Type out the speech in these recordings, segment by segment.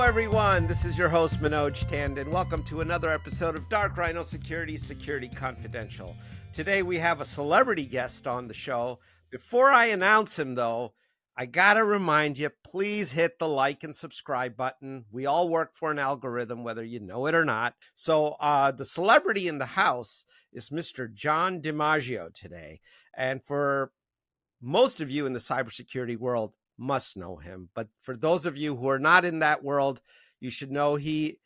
everyone. This is your host, Manoj Tandon. Welcome to another episode of Dark Rhino Security, Security Confidential. Today we have a celebrity guest on the show. Before I announce him, though, I gotta remind you, please hit the like and subscribe button. We all work for an algorithm, whether you know it or not. So the celebrity in the house is Mr. Jon DiMaggio today. And for most of you in the cybersecurity world, must know him. But for those of you who are not in that world, you should know he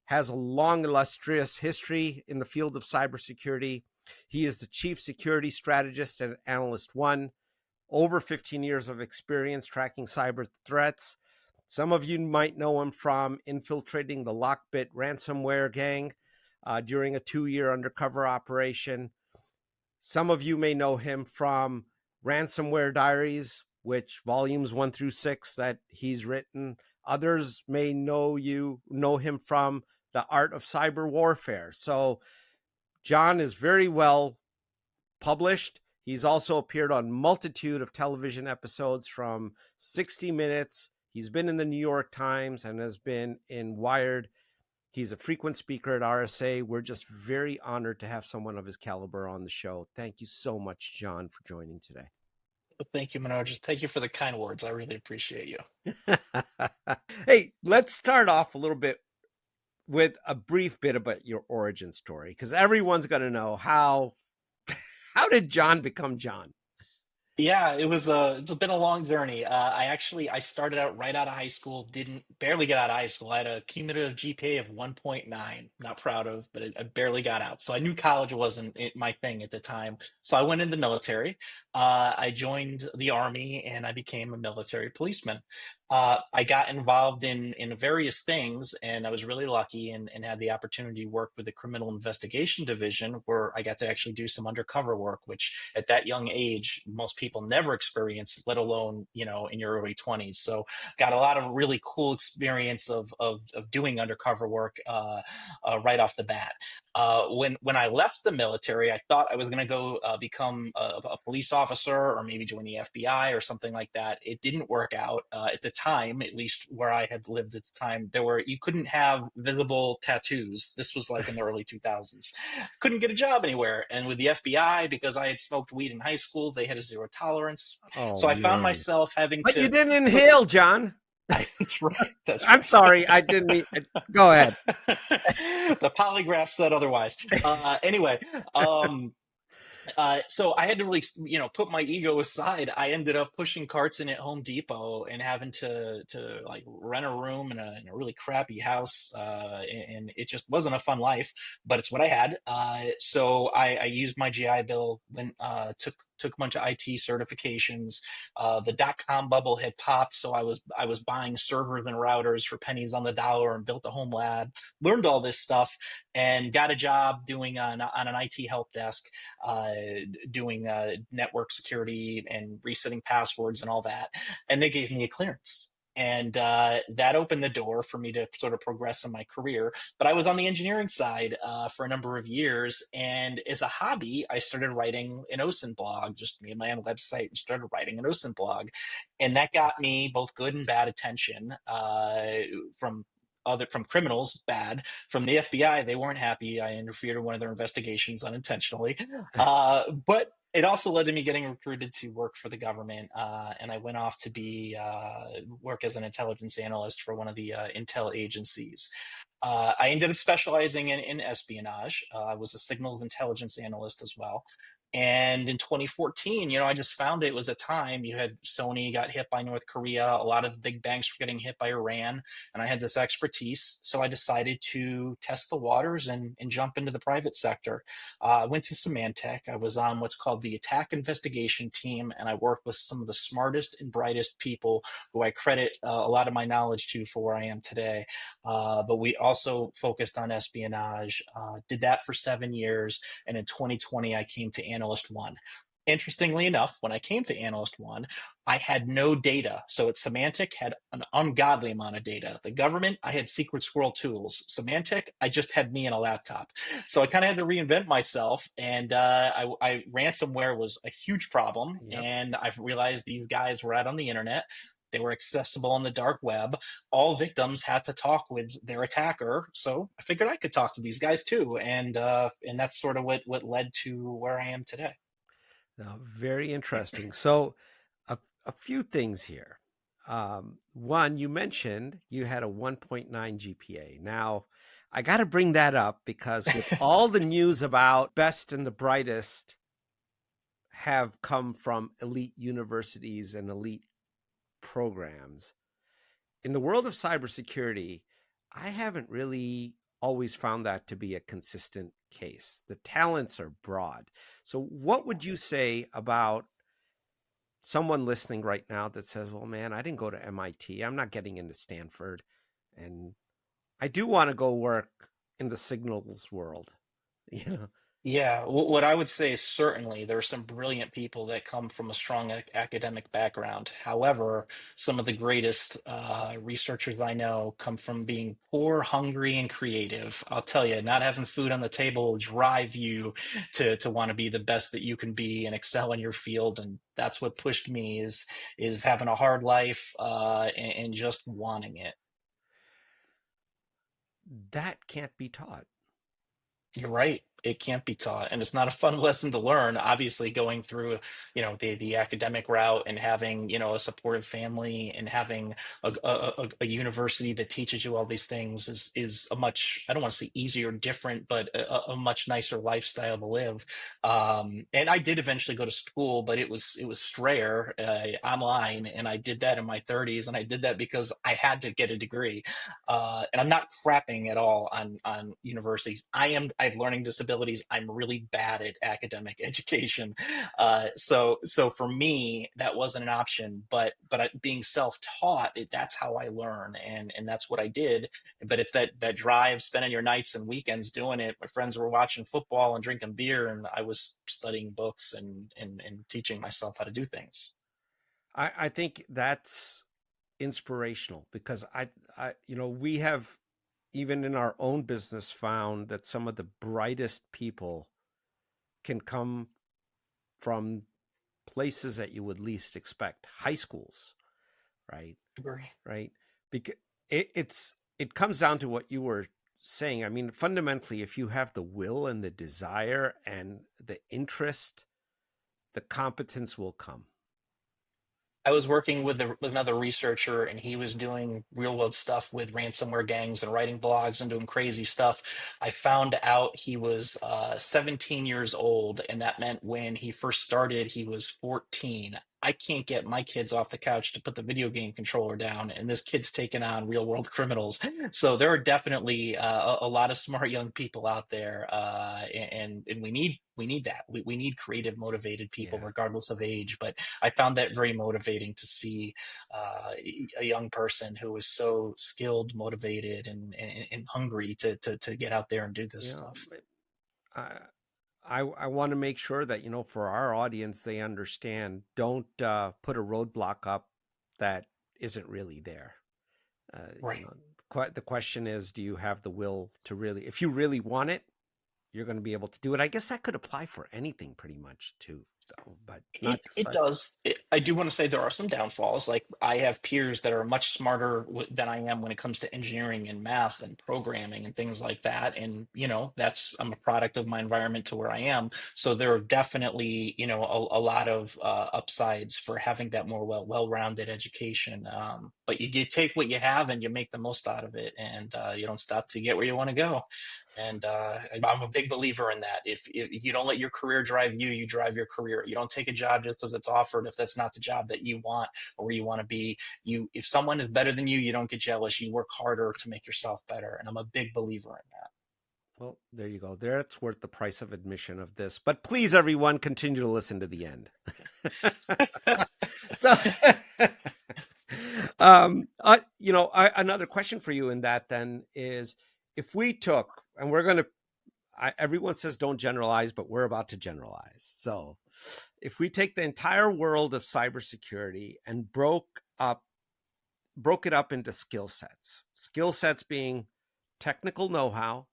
has a long, illustrious history in the field of cybersecurity. He is the Chief Security Strategist at Analyst One, over 15 years of experience tracking cyber threats. Some of you might know him from infiltrating the LockBit ransomware gang during a 2-year undercover operation. Some of you may know him from Ransomware Diaries, which volumes 1 through 6 that he's written. Others may know him from The Art of Cyberwarfare. So Jon is very well published. He's also appeared on multitude of television episodes from 60 Minutes. He's been in the New York Times and has been in Wired. He's a frequent speaker at RSA. We're just very honored to have someone of his caliber on the show. Thank you so much, Jon, for joining today. Thank you, Manoj. Thank you for the kind words. I really appreciate you. Hey, let's start off a little bit with a brief bit about your origin story, because everyone's going to know how did Jon become Jon? Yeah, it's been a long journey. I started out right out of high school, didn't barely get out of high school. I had a cumulative GPA of 1.9. Not proud of, but I barely got out. So I knew college wasn't my thing at the time. So I went in the military. I joined the Army and I became a military policeman. I got involved in various things, and I was really lucky and had the opportunity to work with the Criminal Investigation Division, where I got to actually do some undercover work, which at that young age, most people never experience, let alone, in your early 20s. So got a lot of really cool experience of doing undercover work right off the bat. When I left the military, I thought I was going to go become a police officer or maybe join the FBI or something like that. It didn't work out. At the time, at least where I had lived at the time, you couldn't have visible tattoos. This was like in the early 2000s. Couldn't get a job anywhere. And with the FBI, because I had smoked weed in high school, they had a zero tolerance. So I found myself having But you didn't inhale, Jon. That's right. I'm sorry. I didn't mean. Go ahead. The polygraph said otherwise. Anyway, so I had to really, put my ego aside. I ended up pushing carts in at Home Depot and having to like rent a room in a really crappy house, and it just wasn't a fun life. But it's what I had. So I used my GI Bill, took a bunch of IT certifications. The dot-com bubble had popped, so I was buying servers and routers for pennies on the dollar and built a home lab. Learned all this stuff and got a job doing on an IT help desk, doing network security and resetting passwords and all that. And they gave me a clearance. And that opened the door for me to sort of progress in my career. But I was on the engineering side for a number of years. And as a hobby, I started writing an OSINT blog, just made my own website and started writing an OSINT blog. And that got me both good and bad attention from criminals, bad. From the FBI, they weren't happy. I interfered in one of their investigations unintentionally. But it also led to me getting recruited to work for the government, and I went off to work as an intelligence analyst for one of the intel agencies. I ended up specializing in espionage. I was a signals intelligence analyst as well. And in 2014, I just found it was a time you had Sony got hit by North Korea. A lot of the big banks were getting hit by Iran. And I had this expertise. So I decided to test the waters and jump into the private sector. I went to Symantec. I was on what's called the attack investigation team. And I worked with some of the smartest and brightest people who I credit a lot of my knowledge to for where I am today. But we also focused on espionage, did that for 7 years. And in 2020, I came to Analyst One. Interestingly enough, when I came to Analyst One, I had no data. So at Symantec, had an ungodly amount of data. The government, I had secret squirrel tools. Symantec, I just had me and a laptop. So I kind of had to reinvent myself. And ransomware was a huge problem. Yep. And I've realized these guys were out on the internet. They were accessible on the dark web. All victims had to talk with their attacker, so I figured I could talk to these guys too, and that's sort of what led to where I am today. Now, very interesting. So, a few things here. One, you mentioned you had a 1.9 GPA. Now, I got to bring that up because with all the news about best and the brightest have come from elite universities and elite programs, in the world of cybersecurity, I haven't really always found that to be a consistent case. The talents are broad. So, what would you say about someone listening right now that says, well, man, I didn't go to MIT. I'm not getting into Stanford. And I do want to go work in the signals world, you know? Yeah, what I would say is certainly there are some brilliant people that come from a strong academic background. However, some of the greatest researchers I know come from being poor, hungry, and creative. I'll tell you, not having food on the table will drive you to want to be the best that you can be and excel in your field. And that's what pushed me is having a hard life and just wanting it. That can't be taught. You're right. It can't be taught, and it's not a fun lesson to learn. Obviously, going through, the academic route and having, a supportive family and having a university that teaches you all these things is a much, I don't want to say easier, different, but a much nicer lifestyle to live. And I did eventually go to school, but it was Strayer online, and I did that in my 30s, and I did that because I had to get a degree. And I'm not crapping at all on universities. I have learning disabilities. I'm really bad at academic education. So for me, that wasn't an option. But being self-taught, that's how I learn, and that's what I did. But it's that drive, spending your nights and weekends doing it. My friends were watching football and drinking beer, and I was studying books and teaching myself how to do things. I think that's inspirational because we have, even in our own business, found that some of the brightest people can come from places that you would least expect, high schools, right? Agree. Right? Because it comes down to what you were saying. I mean, fundamentally, if you have the will and the desire and the interest, the competence will come. I was working with another researcher, and he was doing real world stuff with ransomware gangs and writing blogs and doing crazy stuff. I found out he was 17 years old, and that meant when he first started, he was 14. I can't get my kids off the couch to put the video game controller down, and this kid's taking on real world criminals. So there are definitely a lot of smart young people out there, and we need that. We need creative, motivated people, Yeah. regardless of age. But I found that very motivating to see a young person who was so skilled, motivated, and hungry to get out there and do this You know, stuff. I I want to make sure that, for our audience, they understand. Don't put a roadblock up that isn't really there. Uh, you Right. know, the question is, do you have the will to really? If you really want it, you're going to be able to do it. I guess that could apply for anything, pretty much, too, though, but not It just it that. does. I do want to say there are some downfalls. Like I have peers that are much smarter than I am when it comes to engineering and math and programming and things like that. And that's I'm a product of my environment to where I am. So there are definitely a lot of upsides for having that more well-rounded education. But you take what you have and you make the most out of it, and you don't stop to get where you want to go. And I'm a big believer in that. If you don't let your career drive you, you drive your career. You don't take a job just because it's offered if that's not the job that you want or where you want to be. If someone is better than you don't get jealous. You work harder to make yourself better. And I'm a big believer in that. Well, there you go. That's worth the price of admission of this. But please, everyone, continue to listen to the end. So, another question for you in that then is, if we took, and we're going to, everyone says don't generalize, but we're about to generalize. So, if we take the entire world of cybersecurity and broke it up into skill sets being technical know-how,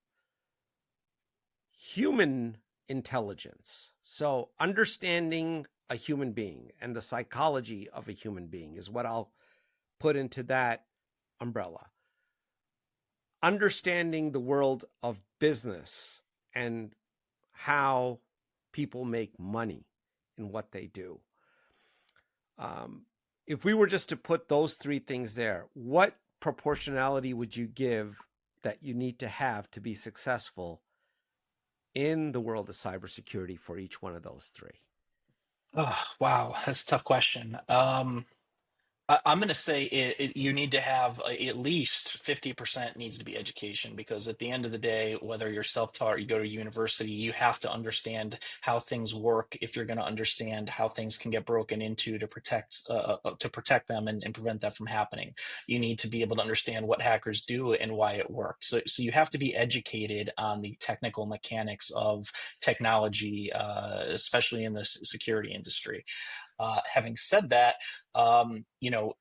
human intelligence. So understanding a human being and the psychology of a human being is what I'll put into that umbrella. Understanding the world of business and how people make money in what they do. Um, if we were just to put those three things there, what proportionality would you give that you need to have to be successful in the world of cybersecurity for each one of those three? Oh, wow, that's a tough question. I'm going to say you need to have at least 50% needs to be education, because at the end of the day, whether you're self-taught or you go to university, you have to understand how things work if you're going to understand how things can get broken into to protect them and prevent that from happening. You need to be able to understand what hackers do and why it works. So you have to be educated on the technical mechanics of technology, especially in the security industry. Having said that, the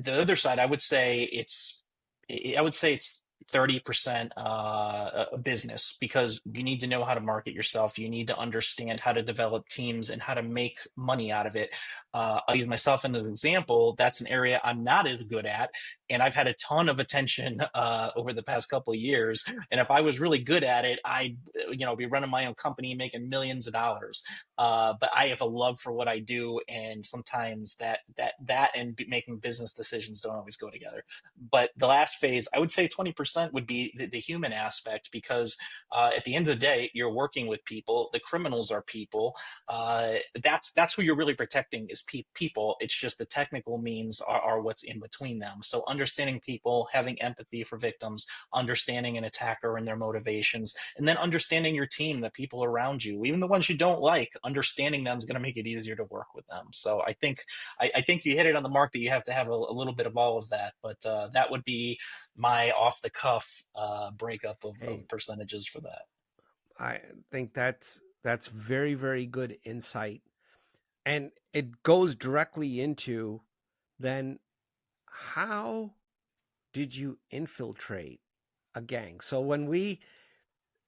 other side, I would say it's 30% business, because you need to know how to market yourself. You need to understand how to develop teams and how to make money out of it. I'll use myself as an example. That's an area I'm not as good at, and I've had a ton of attention over the past couple of years. And if I was really good at it, I'd be running my own company, making millions of dollars. But I have a love for what I do, and sometimes that and making business decisions don't always go together. But the last phase, I would say 20% would be the human aspect, because at the end of the day, you're working with people. The criminals are people. That's who you're really protecting, is people. It's just the technical means are what's in between them. So understanding people, having empathy for victims, understanding an attacker and their motivations, and then understanding your team, the people around you, even the ones you don't like. Understanding them is going to make it easier to work with them. So I think you hit it on the mark, that you have to have a little bit of all of that. But that would be my off the cuff breakup of Hey, percentages for that. I think that's very, very good insight. And it goes directly into then how did you infiltrate a gang? So when we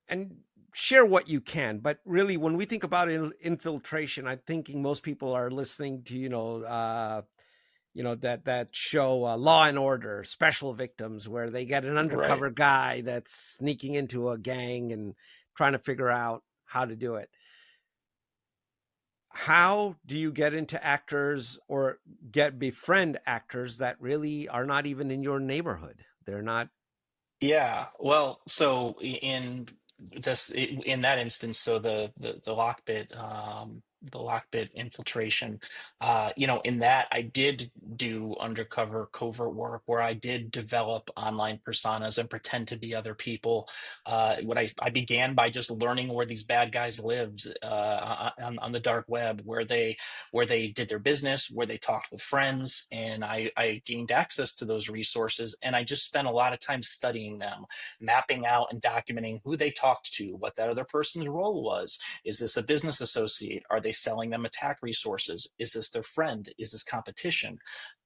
and share what you can, but really when we think about infiltration, I'm thinking most people are listening to that show Law and Order Special Victims, where they get an Right. undercover guy that's sneaking into a gang and trying to figure out how to do it. How do you get into actors or get befriend actors that really are not even in your neighborhood? They're not. Yeah, well, so in that instance, so the LockBit infiltration, in that I did do undercover covert work where I did develop online personas and pretend to be other people. What I began by just learning where these bad guys lived on the dark web, where they did their business, where they talked with friends, and I gained access to those resources. And I just spent a lot of time studying them, mapping out and documenting who they talked to, what that other person's role was. Is this a business associate? Are they selling them attack resources? Is this their friend? Is this competition?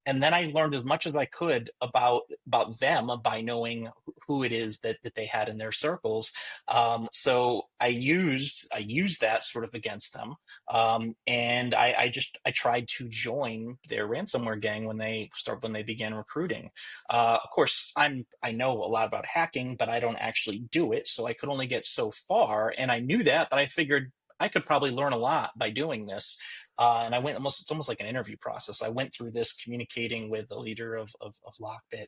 And then I learned as much as I could about them by knowing who it is that they had in their circles. So I used that sort of against them, and I tried to join their ransomware gang when they began recruiting. Of course, I know a lot about hacking, but I don't actually do it, so I could only get so far. And I knew that, but I figured I could probably learn a lot by doing this. And it's almost like an interview process. I went through this communicating with the leader of LockBit.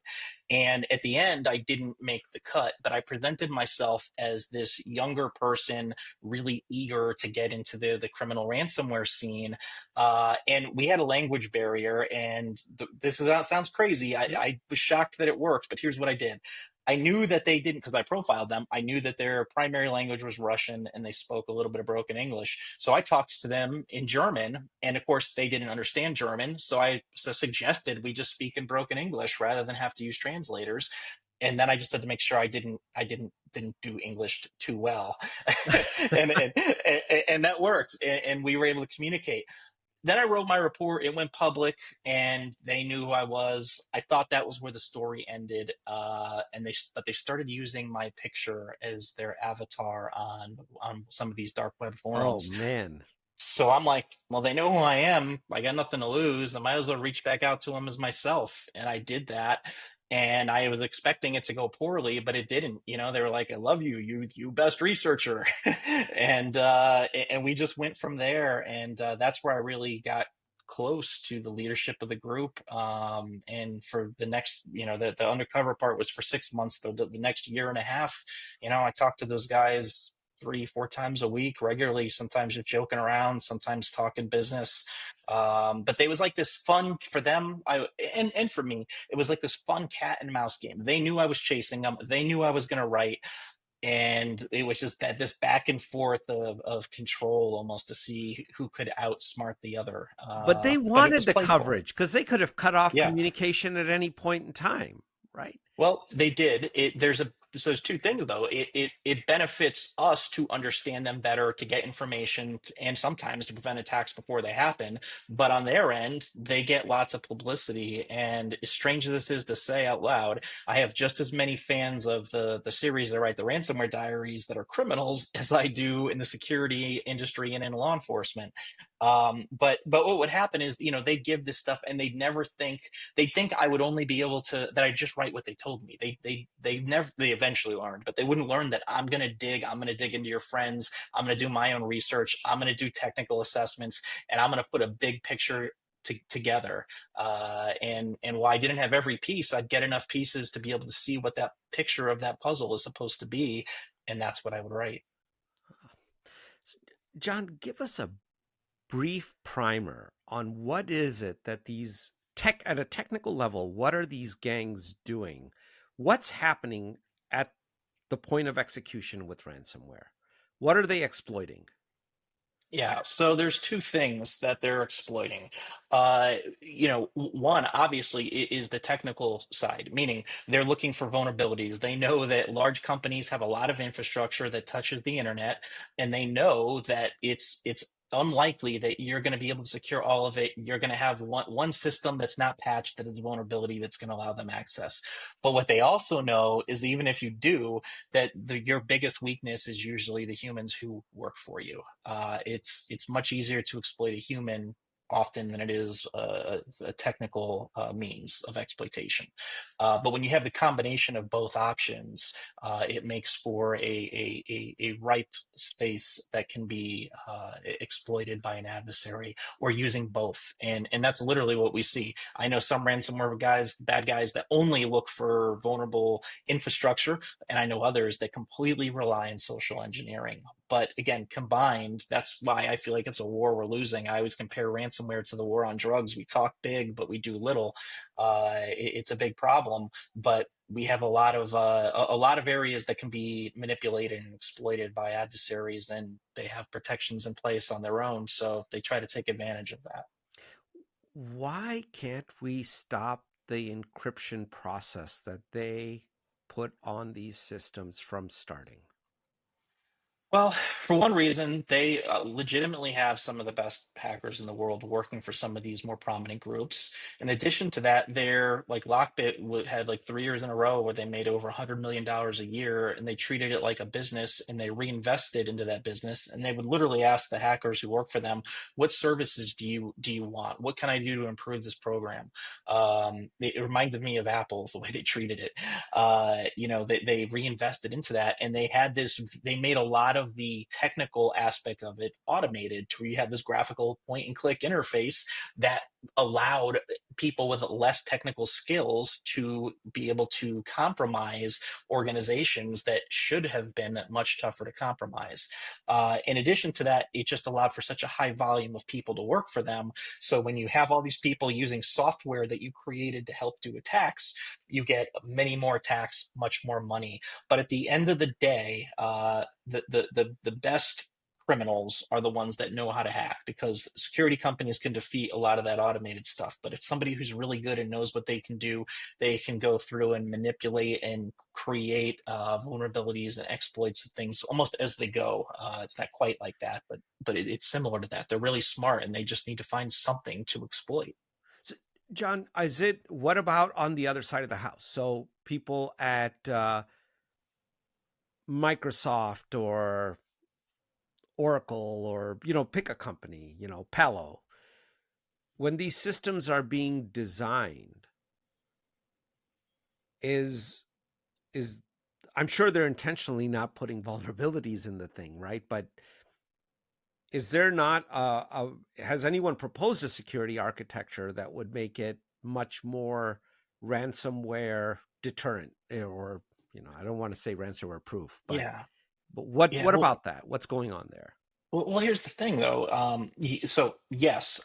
And at the end, I didn't make the cut, but I presented myself as this younger person, really eager to get into the criminal ransomware scene. And we had a language barrier. And sounds crazy. I was shocked that it worked, but here's what I did. I knew that they didn't, because I profiled them. I knew that their primary language was Russian and they spoke a little bit of broken English. So I talked to them in German. And of course, they didn't understand German. So I suggested we just speak in broken English rather than have to use translators. And then I just had to make sure I didn't do English too well, and that worked, and we were able to communicate. Then I wrote my report. It went public, and they knew who I was. I thought that was where the story ended. But they started using my picture as their avatar on some of these dark web Oh forums. man. So I'm like, well, they know who I am. I got nothing to lose. I might as well reach back out to them as myself. And I did that. And I was expecting it to go poorly, but it didn't. You know, they were like, "I love you, you best researcher," and we just went from there. And that's where I really got close to the leadership of the group. And for the next, the undercover part was for 6 months. The next year and a half, I talked to those guys 3, 4 times a week regularly, sometimes just joking around, sometimes talking business. But they was like this fun for them. And for me, it was like this fun cat and mouse game. They knew I was chasing them. They knew I was going to write. And it was just that this back and forth of control almost to see who could outsmart the other. But they But it wanted was the playful. coverage because they could have cut off Yeah. communication at any point in time, right? Well, they did. So there's two things though. It benefits us to understand them better, to get information, and sometimes to prevent attacks before they happen. But on their end, they get lots of publicity. And as strange as this is to say out loud, I have just as many fans of the series that write the Ransomware Diaries that are criminals as I do in the security industry and in law enforcement. But what would happen is, they give this stuff and they think I would only be able to that I just write what they told me. They eventually learned, but they wouldn't learn that I'm gonna dig into your friends, I'm gonna do my own research, I'm gonna do technical assessments, and I'm gonna put a big picture together. And while I didn't have every piece, I'd get enough pieces to be able to see what that picture of that puzzle is supposed to be, and that's what I would write. John, give us a brief primer on what is it that these tech at a technical level, what are these gangs doing? What's happening at the point of execution with ransomware? What are they exploiting? Yeah, so there's two things that they're exploiting. One obviously is the technical side, meaning they're looking for vulnerabilities. They know that large companies have a lot of infrastructure that touches the internet, and they know that it's unlikely that you're going to be able to secure all of it. You're going to have one system that's not patched that is a vulnerability that's going to allow them access. But what they also know is that even if you do, that your biggest weakness is usually the humans who work for you. It's much easier to exploit a human often than it is a technical means of exploitation. But when you have the combination of both options, it makes for a ripe space that can be exploited by an adversary or using both. And that's literally what we see. I know some ransomware guys, bad guys, that only look for vulnerable infrastructure, and I know others that completely rely on social engineering. But again, combined, that's why I feel like it's a war we're losing. I always compare ransomware to the war on drugs. We talk big, but we do little. It's a big problem, but we have a lot of areas that can be manipulated and exploited by adversaries, and they have protections in place on their own, so they try to take advantage of that. Why can't we stop the encryption process that they put on these systems from starting? Well, for one reason, they legitimately have some of the best hackers in the world working for some of these more prominent groups. In addition to that, they're like LockBit had like 3 years in a row where they made over $100 million a year, and they treated it like a business, and they reinvested into that business. And they would literally ask the hackers who work for them, "What services do you want? What can I do to improve this program?" It reminded me of Apple the way they treated it. They reinvested into that, and they made a lot of the technical aspect of it automated to where you had this graphical point and click interface that allowed people with less technical skills to be able to compromise organizations that should have been much tougher to compromise. In addition to that, it just allowed for such a high volume of people to work for them. So when you have all these people using software that you created to help do attacks, you get many more attacks, much more money. But at the end of the day, the best criminals are the ones that know how to hack, because security companies can defeat a lot of that automated stuff. But if somebody who's really good and knows what they can do, they can go through and manipulate and create vulnerabilities and exploits of things almost as they go. It's not quite like that, but it's similar to that. They're really smart, and they just need to find something to exploit. So, John, is it what about on the other side of the house? So people at Microsoft or Oracle, or, pick a company, Palo, when these systems are being designed, is is I'm sure they're intentionally not putting vulnerabilities in the thing, right? But is there not has anyone proposed a security architecture that would make it much more ransomware deterrent, or, I don't want to say ransomware proof, but Yeah. what Yeah. what about that? What's going on there? Well, here's the thing, though. So yes,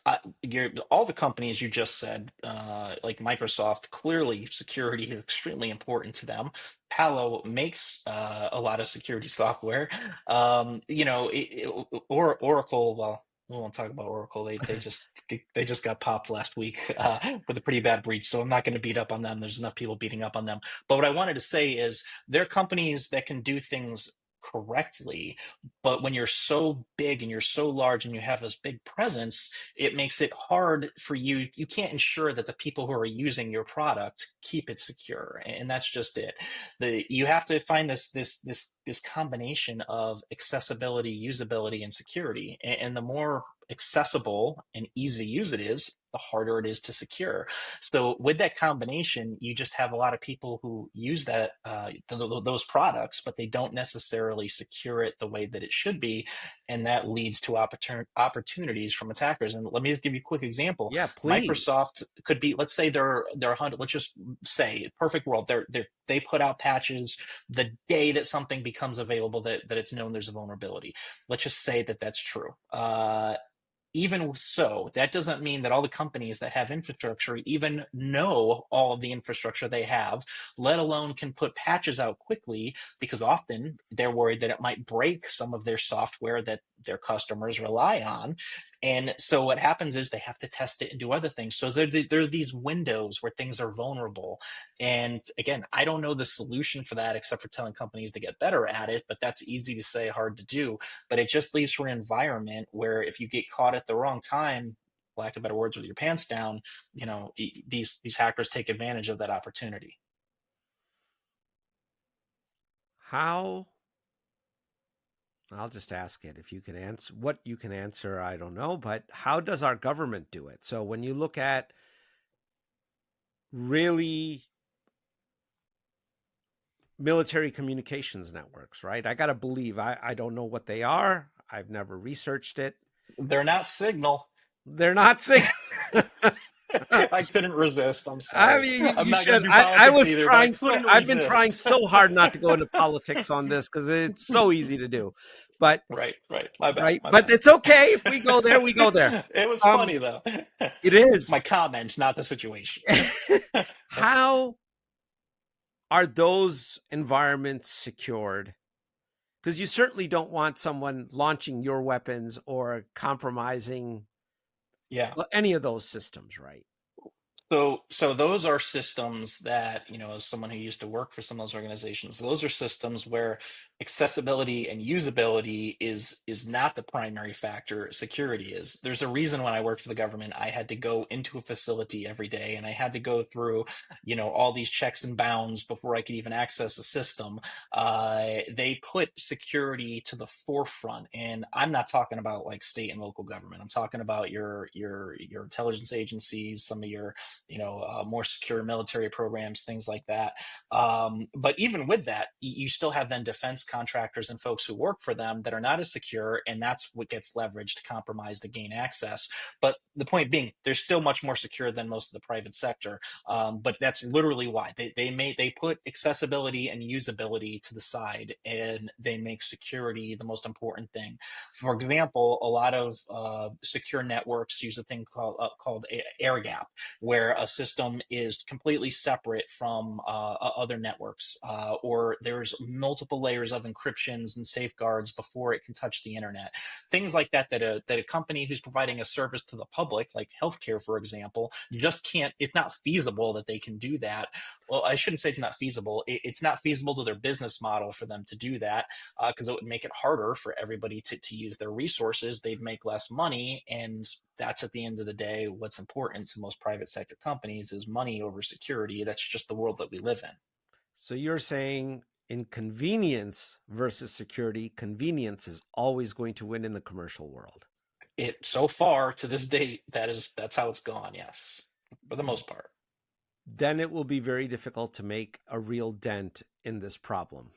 all the companies you just said, like Microsoft, clearly security is extremely important to them. Palo makes a lot of security software. Or Oracle. Well, we won't talk about Oracle. They just got popped last week with a pretty bad breach. So I'm not going to beat up on them. There's enough people beating up on them. But what I wanted to say is, they're companies that can do things correctly, but when you're so big and you're so large and you have this big presence, it makes it hard for you. You can't ensure that the people who are using your product keep it secure, and that's just it. You have to find this combination of accessibility, usability, and security. And the more accessible and easy to use it is, the harder it is to secure. So with that combination, you just have a lot of people who use those products, but they don't necessarily secure it the way that it should be, and that leads to opportunities from attackers. And let me just give you a quick example. Yeah, please. Microsoft could be, let's say they're 100. Let's just say, perfect world, they put out patches the day that something becomes available, that it's known there's a vulnerability. Let's just say that that's true. Even so, that doesn't mean that all the companies that have infrastructure even know all of the infrastructure they have, let alone can put patches out quickly, because often they're worried that it might break some of their software that their customers rely on. And so what happens is they have to test it and do other things. So there are these windows where things are vulnerable. And again, I don't know the solution for that except for telling companies to get better at it, but that's easy to say, hard to do. But it just leaves for an environment where if you get caught at the wrong time, lack of better words, with your pants down, these hackers take advantage of that opportunity. How I'll just ask it. If you can answer what you can answer, I don't know, but how does our government do it? So when you look at really military communications networks, right? I got to believe, I don't know what they are. I've never researched it. They're not Signal. They're not sick. I couldn't resist. I'm I sorry. mean, I'm you not going should. to do I politics was either, but I trying so. couldn't I've been trying resist. so hard not to go into politics on this because it's so easy to do. But Right, right. My bad, right, my but bad. it's okay if we go there. We go there. It was Um, funny though. it is. My comment, not the situation. How are those environments secured? Because you certainly don't want someone launching your weapons or compromising Yeah. any of those systems, right? So those are systems that, as someone who used to work for some of those organizations, those are systems where accessibility and usability is not the primary factor. Security is. There's a reason when I worked for the government, I had to go into a facility every day and I had to go through, all these checks and bounds before I could even access the system. They put security to the forefront, and I'm not talking about like state and local government. I'm talking about your intelligence agencies, some of your more secure military programs, things like that. But even with that, you still have then defense contractors and folks who work for them that are not as secure, and that's what gets leveraged to compromise to gain access. But the point being, they're still much more secure than most of the private sector. But that's literally why they put accessibility and usability to the side, and they make security the most important thing. For example, a lot of secure networks use a thing called air gap, where a system is completely separate from other networks, or there's multiple layers of encryptions and safeguards before it can touch the internet. Things like that, that a company who's providing a service to the public, like healthcare, for example, you just can't, it's not feasible that they can do that. Well, I shouldn't say it's not feasible. It's not feasible to their business model for them to do that, because it would make it harder for everybody to use their resources. They'd make less money, and that's at the end of the day what's important to most private sector companies is money over security. That's just the world that we live in. So you're saying in convenience versus security, convenience is always going to win in the commercial world. It so far to this date, that's how it's gone. Yes, for the most part. Then it will be very difficult to make a real dent in this problem.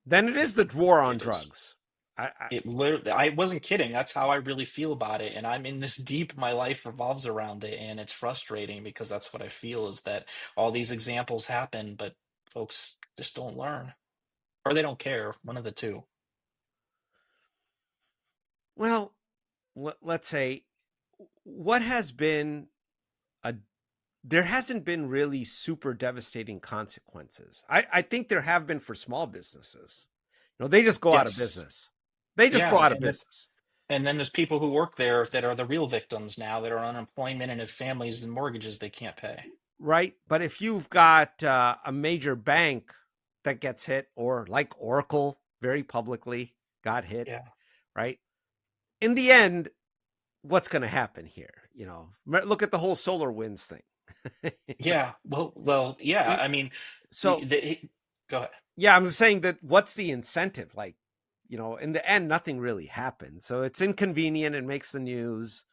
Then it is the war on It is. drugs. I It literally, I wasn't kidding. That's how I really feel about it. And I'm in this deep, my life revolves around it. And it's frustrating because that's what I feel is that all these examples happen, but folks just don't learn or they don't care. One of the two. well, let's say what has been a there hasn't been really super devastating consequences. I think there have been for small businesses. They just go out of Yes. business. They just go Yeah. out of business. And then there's people who work there that are the real victims now that are on unemployment and have families and mortgages they can't pay. Right? But if you've got a major bank that gets hit, or like Oracle very publicly got hit, Yeah. right? In the end, what's going to happen here? Look at the whole SolarWinds thing. Yeah. Well, yeah. It- I mean, so go ahead. yeah, I'm just saying that what's the incentive? Like, in the end, nothing really happens. So it's inconvenient and makes the news.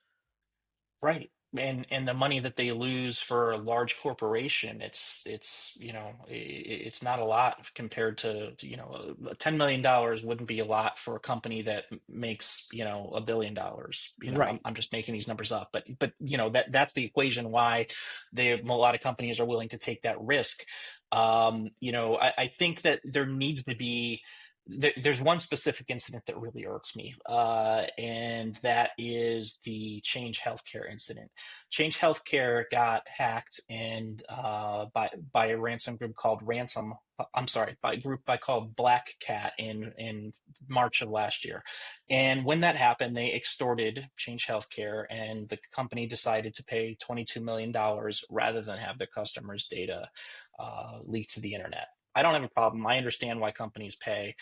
Right. And the money that they lose for a large corporation, it's it's not a lot compared to $10 million wouldn't be a lot for a company that makes $1 billion. I'm, Right. I'm just making these numbers up, but that's the equation why a lot of companies are willing to take that risk. I think that there needs to be there's one specific incident that really irks me, and that is the Change Healthcare incident. Change Healthcare got hacked and by a ransom group called Ransom. I'm sorry, by a group called Black Cat in March of last year. And when that happened, they extorted Change Healthcare, and the company decided to pay $22 million rather than have their customers' data leaked to the internet. I don't have a problem. I understand why companies pay.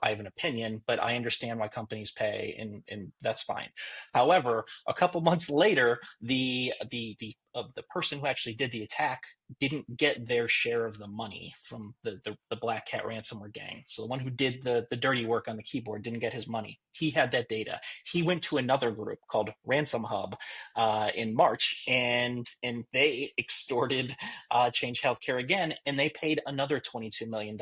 I have an opinion, but I understand why companies pay, and that's fine. However, a couple months later, the person who actually did the attack didn't get their share of the money from the Black Cat ransomware gang. So the one who did the dirty work on the keyboard didn't get his money. He had that data. He went to another group called Ransom Hub in March, and they extorted Change Healthcare again, and they paid another $22 million.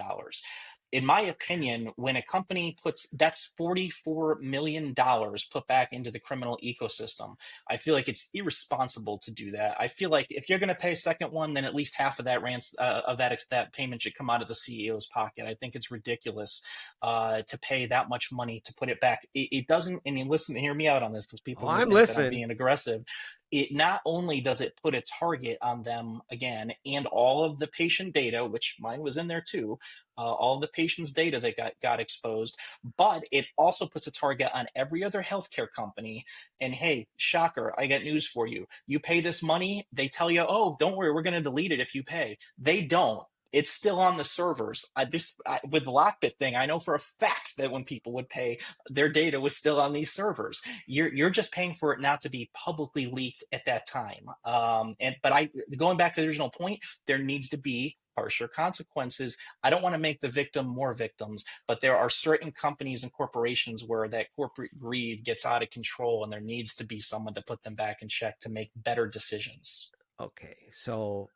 In my opinion, when a company puts that's $44 million put back into the criminal ecosystem, I feel like it's irresponsible to do that. I feel like if you're going to pay a second one, then at least half of that payment should come out of the CEO's pocket. I think it's ridiculous to pay that much money to put it back. It doesn't. I mean, listen, hear me out on this because Oh, people will I'm think that I'm listening. being aggressive. It not only does it put a target on them again and all of the patient data, which mine was in there too, all the patient's data that got exposed, but it also puts a target on every other healthcare company. And hey, shocker, I got news for you. You pay this money, they tell you, oh, don't worry, we're going to delete it if you pay. They don't. It's still on the servers. With the LockBit thing, I know for a fact that when people would pay, their data was still on these servers. You're just paying for it not to be publicly leaked at that time. But going back to the original point, there needs to be harsher consequences. I don't want to make the victim more victims, but there are certain companies and corporations where that corporate greed gets out of control, and there needs to be someone to put them back in check to make better decisions. Okay. So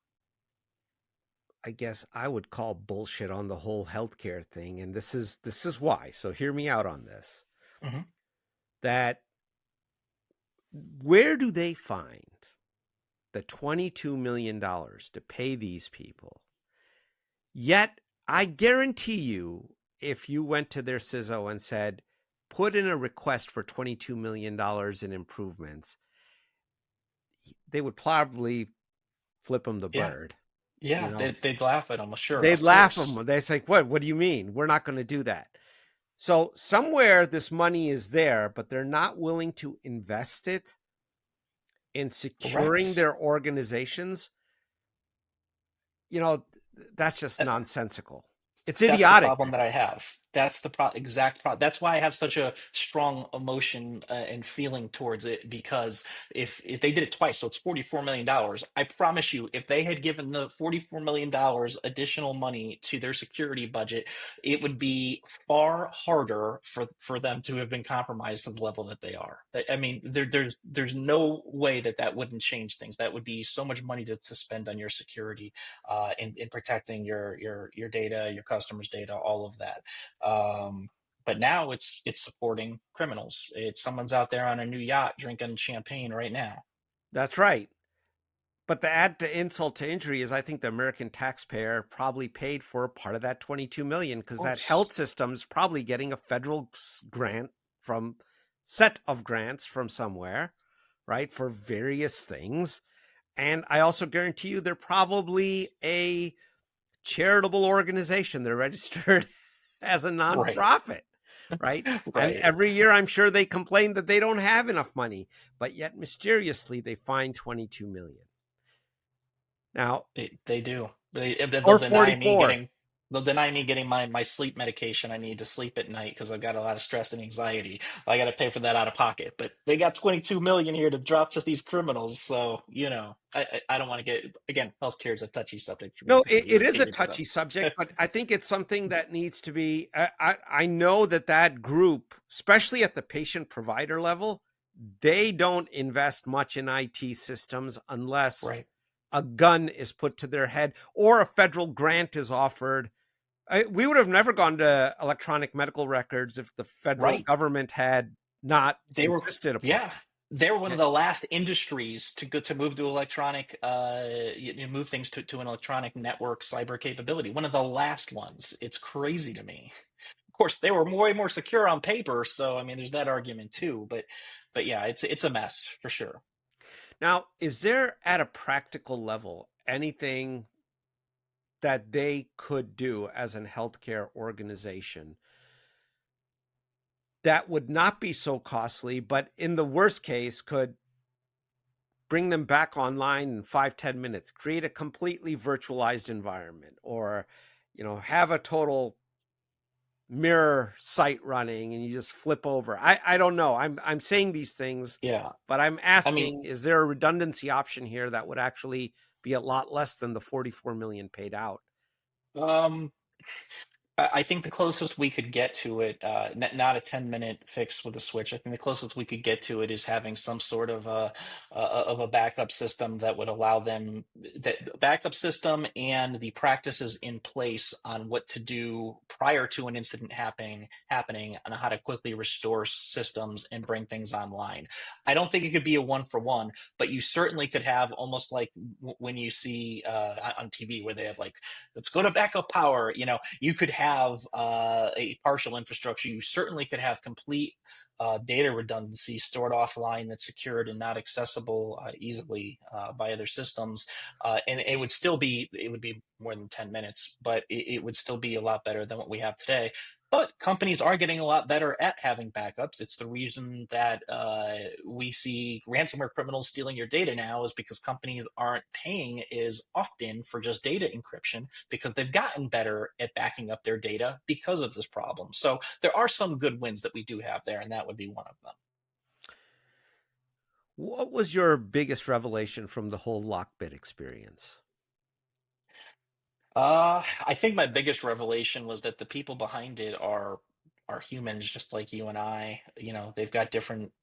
I guess I would call bullshit on the whole healthcare thing. And this is why. So hear me out on this. Mm-hmm. That where do they find the $22 million to pay these people? Yet, I guarantee you, if you went to their CISO and said, put in a request for $22 million in improvements, they would probably flip them the Yeah, bird. You yeah, know, they'd laugh at them. Sure, they'd of laugh at course. them. They'd say, what do you mean? We're not going to do that. So somewhere this money is there, but they're not willing to invest it in securing Correct. their organizations. That's just nonsensical. It's That's the idiotic. problem that I have. That's the exact That's why I have such a strong emotion and feeling towards it, because if they did it twice, so it's $44 million. I promise you, if they had given the $44 million additional money to their security budget, it would be far harder for them to have been compromised to the level that they are. I mean, there's no way that that wouldn't change things. That would be so much money to spend on your security, in protecting your data, your customers' data, all of that. But now it's supporting criminals. It's someone's out there on a new yacht drinking champagne right now. That's right. But the add to insult to injury is I think the American taxpayer probably paid for a part of that 22 million Of because that course. health system's probably getting a federal grant from set of grants from somewhere, right, for various things. And I also guarantee you they're probably a charitable organization. They're registered as a Right. nonprofit, right? And Right. every year I'm sure they complain that they don't have enough money, but yet mysteriously they find 22 million. Now, They do. They'll or deny me 44. getting they'll deny me getting my sleep medication I need to sleep at night because I've got a lot of stress and anxiety. I got to pay for that out of pocket. But they got 22 million here to drop to these criminals. So, I don't want to get, again, healthcare is a touchy subject for me No, because I'm it, an it is a irritated touchy subject, stuff. but I think it's something that needs to be. I know that that group, especially at the patient provider level, they don't invest much in IT systems unless Right. a gun is put to their head or a federal grant is offered. We would have never gone to electronic medical records if the federal Right. government had not They were, insisted upon yeah, they were one it. of the last industries to move to electronic, move things to an electronic network cyber capability. One of the last ones. It's crazy to me. Of course, they were way more secure on paper, so I mean, there's that argument too. But yeah, it's a mess for sure. Now, is there at a practical level anything that they could do as an healthcare organization that would not be so costly, but in the worst case could bring them back online in 5-10 minutes, create a completely virtualized environment, or have a total mirror site running and you just flip over. I don't know. I'm saying these things, Yeah, but I'm I mean, asking, is there a redundancy option here that would actually be a lot less than the 44 million paid out? um, I think the closest we could get to it, not a 10-minute fix with a switch. I think the closest we could get to it is having some sort of a backup system that would allow them, that backup system and the practices in place on what to do prior to an incident happening on how to quickly restore systems and bring things online. I don't think it could be a one for one, but you certainly could have, almost like when you see on TV where they have like, let's go to backup power. You could have a partial infrastructure. You certainly could have complete data redundancy stored offline that's secured and not accessible easily by other systems. And it would be more than 10 minutes, but it would still be a lot better than what we have today. But companies are getting a lot better at having backups. It's the reason that we see ransomware criminals stealing your data now, is because companies aren't paying as often for just data encryption, because they've gotten better at backing up their data because of this problem. So there are some good wins that we do have there, and that would be one of them. What was your biggest revelation from the whole LockBit experience? I think my biggest revelation was that the people behind it are humans just like you and I. They've got different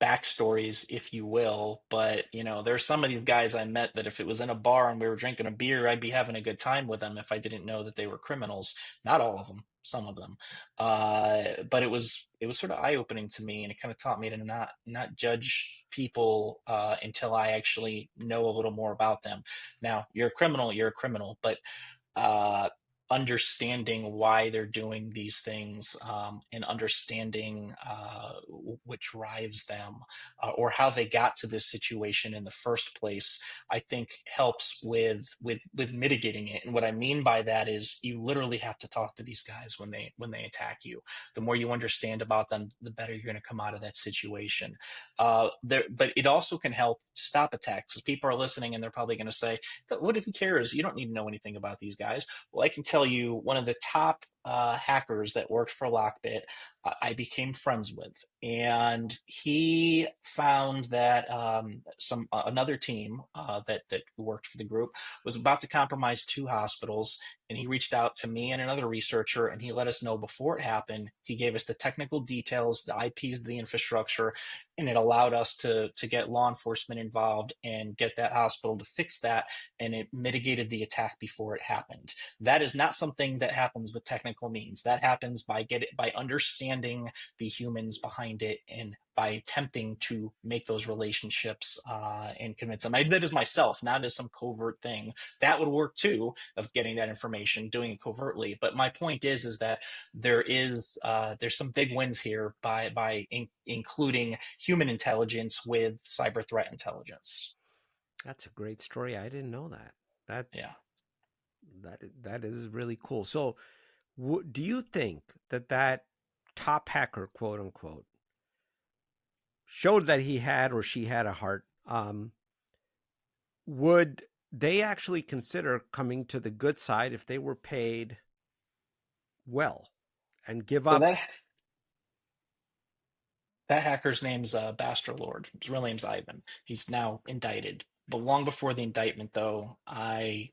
backstories, if you will, but there's some of these guys I met that if it was in a bar and we were drinking a beer, I'd be having a good time with them if I didn't know that they were criminals. Not all of them, some of them. But it was sort of eye opening to me, and it kind of taught me to not judge people until I actually know a little more about them. Now, you're a criminal, but uh, understanding why they're doing these things, and understanding what drives them, or how they got to this situation in the first place, I think helps with mitigating it. And what I mean by that is you literally have to talk to these guys when they attack you. The more you understand about them, the better you're going to come out of that situation. But it also can help stop attacks, because people are listening and they're probably going to say, what if he cares? You don't need to know anything about these guys. Well, I can tell you one of the top hackers that worked for LockBit. I became friends with, and he found that some another team that worked for the group was about to compromise two hospitals, and he reached out to me and another researcher, and he let us know before it happened. He gave us the technical details, the IPs, the infrastructure, and it allowed us to get law enforcement involved and get that hospital to fix that, and it mitigated the attack before it happened. That is not something that happens with technical means. That happens by understanding the humans behind it and by attempting to make those relationships and convince them. I did as myself, not as some covert thing. That would work too, of getting that information, doing it covertly. But my point is that there's some big wins here by including human intelligence with cyber threat intelligence. That's a great story. I didn't know that. That Yeah. that is really cool. So, do you think that that top hacker, quote unquote, showed that he had or she had a heart? Would they actually consider coming to the good side if they were paid well and give So up? that hacker's name's Bastard Lord. His real name's Ivan. He's now indicted. But long before the indictment, though, I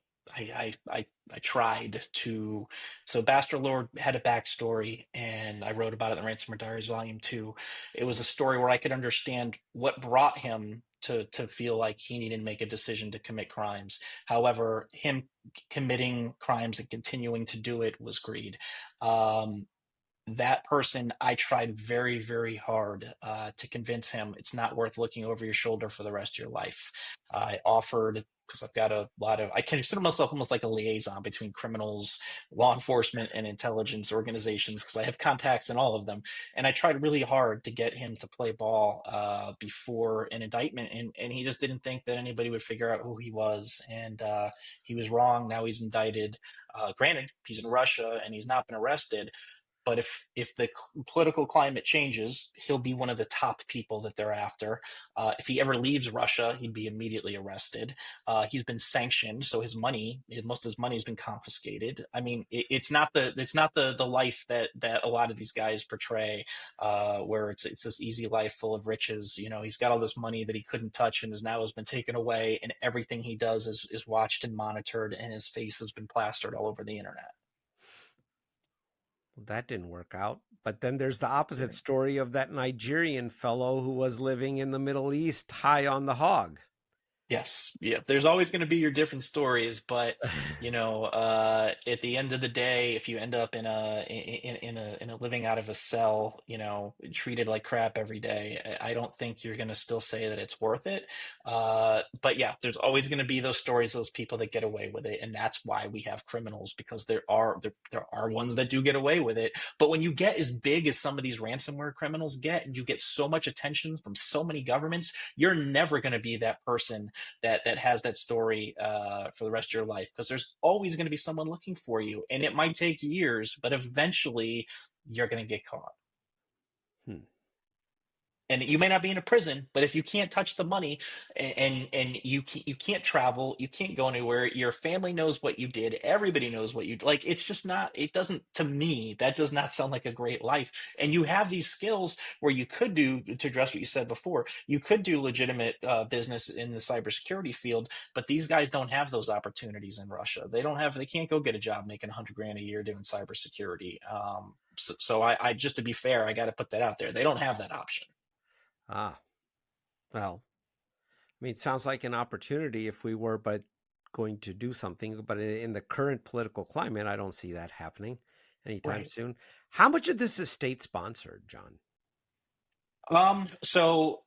tried to. So Bastard Lord had a backstory, and I wrote about it in the Ransomware Diaries Volume 2. It was a story where I could understand what brought him to feel like he needed to make a decision to commit crimes. However, him committing crimes and continuing to do it was greed. That person, I tried very, very hard to convince him it's not worth looking over your shoulder for the rest of your life. I offered, because I've got a lot of, I consider myself almost like a liaison between criminals, law enforcement, and intelligence organizations, because I have contacts in all of them. And I tried really hard to get him to play ball before an indictment, and he just didn't think that anybody would figure out who he was. And he was wrong. Now he's indicted. Granted, he's in Russia and he's not been arrested, but if the political climate changes, he'll be one of the top people that they're after. If he ever leaves Russia, he'd be immediately arrested. He's been sanctioned, so most of his money has been confiscated. I mean, it's not the life that a lot of these guys portray, where it's this easy life full of riches. You know, he's got all this money that he couldn't touch and has been taken away, and everything he does is watched and monitored, and his face has been plastered all over the internet. Well, that didn't work out. But then there's the opposite story of that Nigerian fellow who was living in the Middle East high on the hog. Yes, yeah. There's always going to be your different stories, but at the end of the day, if you end up in a living out of a cell, treated like crap every day, I don't think you're going to still say that it's worth it. But yeah, there's always going to be those stories, those people that get away with it, and that's why we have criminals, because there are ones that do get away with it. But when you get as big as some of these ransomware criminals get, and you get so much attention from so many governments, you're never going to be that person that has that story for the rest of your life, because there's always going to be someone looking for you, and it might take years, but eventually you're going to get caught. Hmm. And you may not be in a prison, but if you can't touch the money, and you can't travel, you can't go anywhere, your family knows what you did, everybody knows what you like. It's just not. It doesn't, to me, that does not sound like a great life. And you have these skills where you could do, to address what you said before. You could do legitimate business in the cybersecurity field, but these guys don't have those opportunities in Russia. They can't go get a job making 100 grand a year doing cybersecurity. So I just, to be fair, I got to put that out there. They don't have that option. Ah, well, I mean, it sounds like an opportunity if we were but going to do something. But in the current political climate, I don't see that happening anytime Right. soon. How much of this is state sponsored, John? So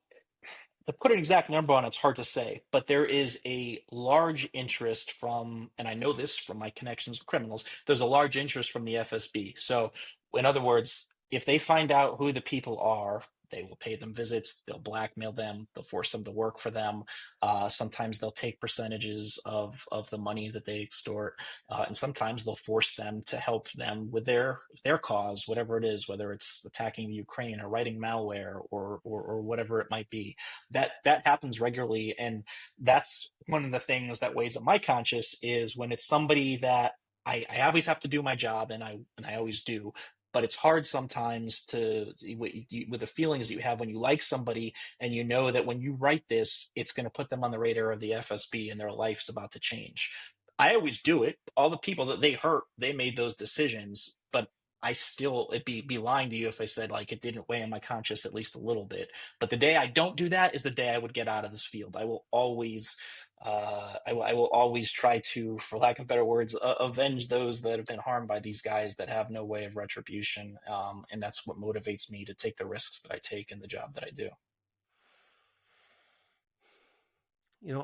to put an exact number on it, it's hard to say, but there is a large interest from, and I know this from my connections with criminals, there's a large interest from the FSB. So, in other words, if they find out who the people are, they will pay them visits, they'll blackmail them, they'll force them to work for them. Sometimes they'll take percentages of the money that they extort, and sometimes they'll force them to help them with their cause, whatever it is, whether it's attacking the Ukraine or writing malware or whatever it might be. That happens regularly, and that's one of the things that weighs on my conscience, is when it's somebody that I always have to do my job, and I always do. But it's hard sometimes with the feelings that you have when you like somebody, and you know that when you write this, it's going to put them on the radar of the FSB, and their life's about to change. I always do it. All the people that they hurt, they made those decisions, but I still, it'd be lying to you if I said like it didn't weigh on my conscience at least a little bit. But the day I don't do that is the day I would get out of this field. I will always, I will always try to, for lack of better words, avenge those that have been harmed by these guys that have no way of retribution. And that's what motivates me to take the risks that I take in the job that I do.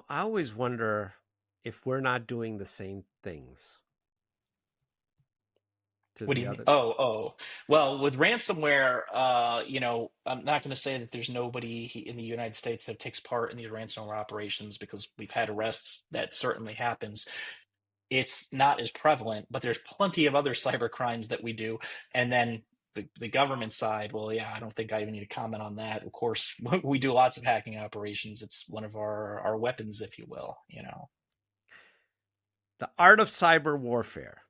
I always wonder if we're not doing the same things to What do the you mean? other. Oh. Well, with ransomware, I'm not going to say that there's nobody in the United States that takes part in the ransomware operations, because we've had arrests. That certainly happens. It's not as prevalent, but there's plenty of other cyber crimes that we do. And then the government side, well, yeah, I don't think I even need to comment on that. Of course, we do lots of hacking operations. It's one of our weapons, if you will. The art of cyber warfare.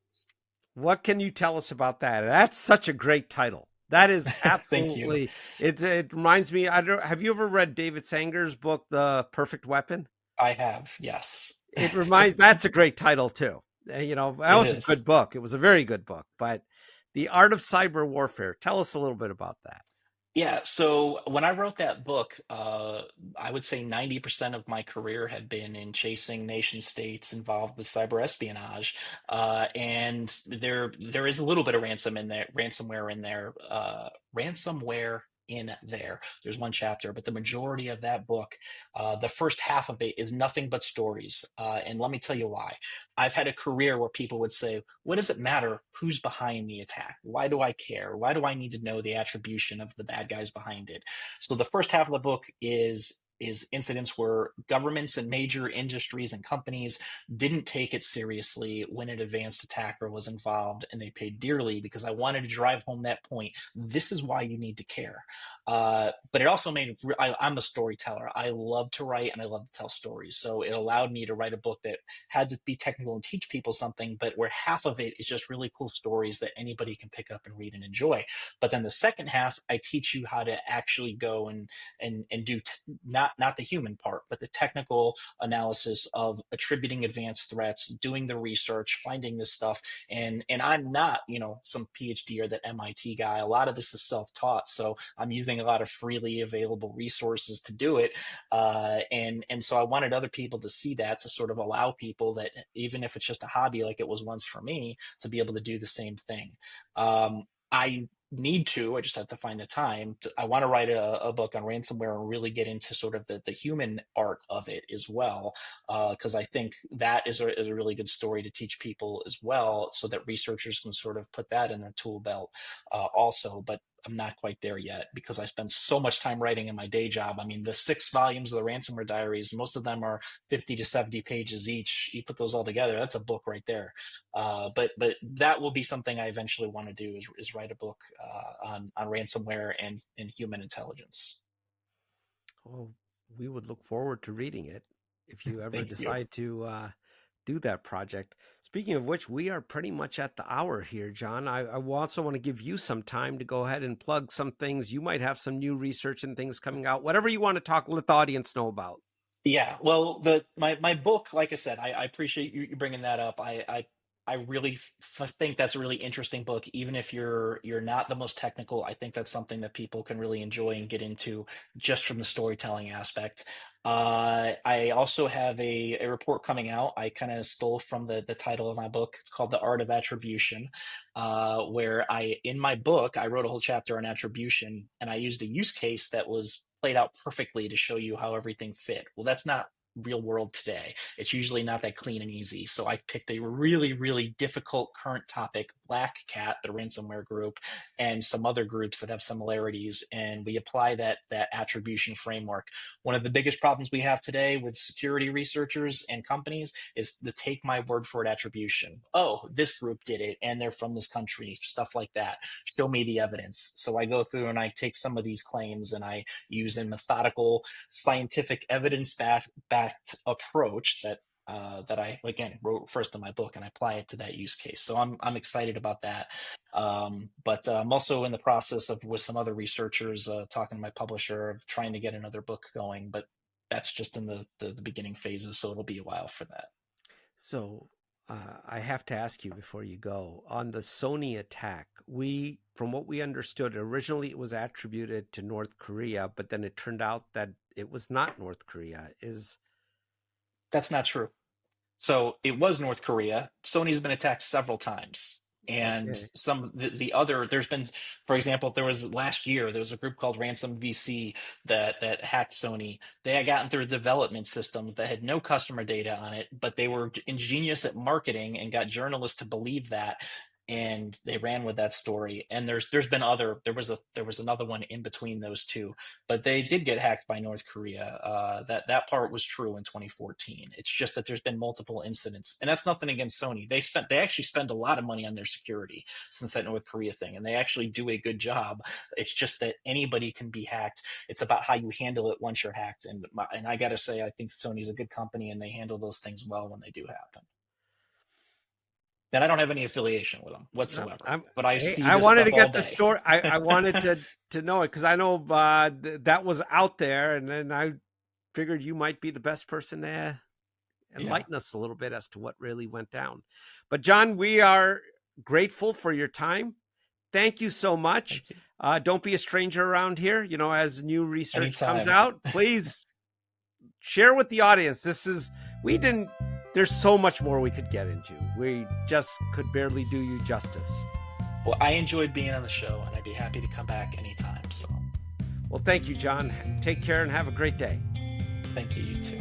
What can you tell us about that? That's such a great title. That is Thank you. absolutely. It reminds me. I don't. Have you ever read David Sanger's book, The Perfect Weapon? I have, yes. It reminds. That's a great title too. That It was a is. good book. It was a very good book. But the art of cyber warfare. Tell us a little bit about that. Yeah, so when I wrote that book, I would say 90% of my career had been in chasing nation states involved with cyber espionage, and there is a little bit of ransomware in there, ransomware in there. There's one chapter, but the majority of that book, the first half of it is nothing but stories, and let me tell you why. I've had a career where people would say, what does it matter who's behind the attack? Why do I care? Why do I need to know the attribution of the bad guys behind it? So the first half of the book is incidents where governments and major industries and companies didn't take it seriously when an advanced attacker was involved, and they paid dearly, because I wanted to drive home that point. This is why you need to care. But it also I'm a storyteller. I love to write and I love to tell stories. So it allowed me to write a book that had to be technical and teach people something, but where half of it is just really cool stories that anybody can pick up and read and enjoy. But then the second half, I teach you how to actually go and do not the human part, but the technical analysis of attributing advanced threats, doing the research, finding this stuff. And I'm not, some PhD or that MIT guy. A lot of this is self-taught, so I'm using a lot of freely available resources to do it. And so I wanted other people to see that, to sort of allow people that, even if it's just a hobby like it was once for me, to be able to do the same thing. I just have to find the time. I want to write a book on ransomware and really get into sort of the human art of it as well, because I think that is a really good story to teach people as well, so that researchers can sort of put that in their tool belt also. But I'm not quite there yet, because I spend so much time writing in my day job. I mean, the 6 volumes of the Ransomware Diaries, most of them are 50 to 70 pages each. You put those all together, that's a book right there. But that will be something I eventually want to do, is write a book on ransomware and human intelligence. Well, we would look forward to reading it if you ever Thank you. decide to do that project. Speaking of which, we are pretty much at the hour here, John. I also want to give you some time to go ahead and plug some things. You might have some new research and things coming out. Whatever you want to talk, let the audience know about. Yeah, well, my book, like I said, I appreciate you bringing that up. I really think that's a really interesting book, even if you're not the most technical. I think that's something that people can really enjoy and get into, just from the storytelling aspect. I also have a report coming out. I kind of stole from the title of my book. It's called The Art of Attribution, where in my book, I wrote a whole chapter on attribution, and I used a use case that was played out perfectly to show you how everything fit. Well, that's not real world today. It's usually not that clean and easy. So I picked a really, really difficult current topic, Black Cat, the ransomware group, and some other groups that have similarities, and we apply that attribution framework. One of the biggest problems we have today with security researchers and companies is the take my word for it attribution. Oh, this group did it, and they're from this country, stuff like that. Show me the evidence. So I go through and I take some of these claims and I use a methodical, scientific, evidence backed approach that that I again wrote first in my book, and I apply it to that use case. So I'm excited about that. But I'm also in the process of with some other researchers talking to my publisher of trying to get another book going. But that's just in the beginning phases, so it'll be a while for that. So I have to ask you before you go on the Sony attack. From what we understood, originally it was attributed to North Korea, but then it turned out that it was not North Korea. That's not true. So it was North Korea. Sony's been attacked several times. And Okay. some the other there's been, for example, there was last year there was a group called Ransom VC that hacked Sony. They had gotten through development systems that had no customer data on it, but they were ingenious at marketing and got journalists to believe that, and they ran with that story. And there's been other there was another one in between those two, but they did get hacked by North Korea. That part was true in 2014. It's just that there's been multiple incidents, and that's nothing against Sony. They actually spend a lot of money on their security since that North Korea thing, and they actually do a good job. It's just that anybody can be hacked. It's about how you handle it once you're hacked. And I got to say, I think Sony's a good company, and they handle those things well when they do happen. And I don't have any affiliation with them whatsoever, but I see I this wanted to stuff all get the day. story. I wanted to know it because I know that was out there, and then I figured you might be the best person to enlighten us a little bit as to what really went down. But Jon, we are grateful for your time. Thank you so much. Don't be a stranger around here. As new research comes out, please share with the audience. There's so much more we could get into. We just could barely do you justice. Well, I enjoyed being on the show, and I'd be happy to come back anytime. So, well, thank you, Jon. Take care and have a great day. Thank you. You too.